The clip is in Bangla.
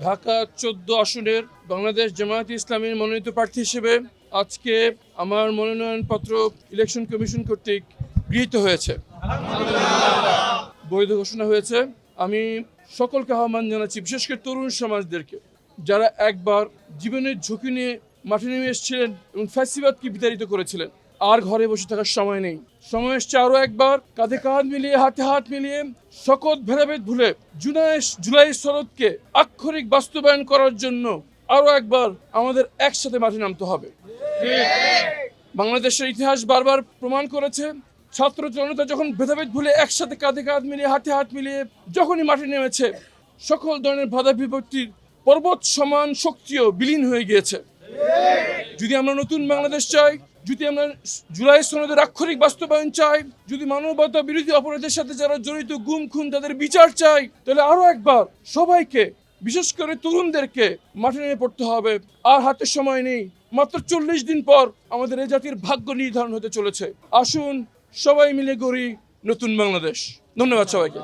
ঢাকা ১৪ আসনের বাংলাদেশ জামায়াতে ইসলামীর মনোনীত প্রার্থী হিসেবে আজকে আমার মনোনয়নপত্র ইলেকশন কমিশন কর্তৃক গৃহীত হয়েছে, বৈধ ঘোষণা হয়েছে। আমি সকলকে আহ্বান জানাচ্ছি, বিশেষ করে তরুণ সমাজদেরকে, যারা একবার জীবনের ঝুঁকি নিয়ে মাঠে নেমে এসেছিলেন এবং ফ্যাসিবাদকে বিতাড়িত করেছিলেন, আর ঘরে বসে থাকার সময় নেই। সময় এসছে আরও একবার কাঁধে কাঁধ মিলিয়ে, হাতে হাত মিলিয়ে, সকল ভেদাভেদ ভুলে জুলাই সনদকে আক্ষরিক বাস্তবায়ন করার জন্য আরও একবার আমাদের একসাথে মাঠে নামতে হবে। বাংলাদেশের ইতিহাস বারবার প্রমাণ করেছে, ছাত্র জনতা যখন ভেদাভেদ ভুলে একসাথে কাঁধে কাঁধ মিলিয়ে, হাতে হাত মিলিয়ে যখনই মাঠে নেমেছে, সকল ধরনের বাধা বিপত্তির পর্বত সমান শক্তিও বিলীন হয়ে গিয়েছে। যদি আমরা নতুন বাংলাদেশ চাই, যদি আমরা জুলাই সনদের আক্ষরিক বাস্তবায়ন চাই, যদি মানবতা বিরোধী অপরাধের সাথে যারা জড়িত গুম খুন তাদের বিচার চাই, তাহলে আরো একবার সবাইকে, বিশেষ করে তরুণদেরকে মাঠে নেমে পড়তে হবে। আর হাতে সময় নেই, মাত্র 40 দিন পর আমাদের এই জাতির ভাগ্য নির্ধারণ হতে চলেছে। আসুন সবাই মিলে গড়ি নতুন বাংলাদেশ। ধন্যবাদ সবাইকে।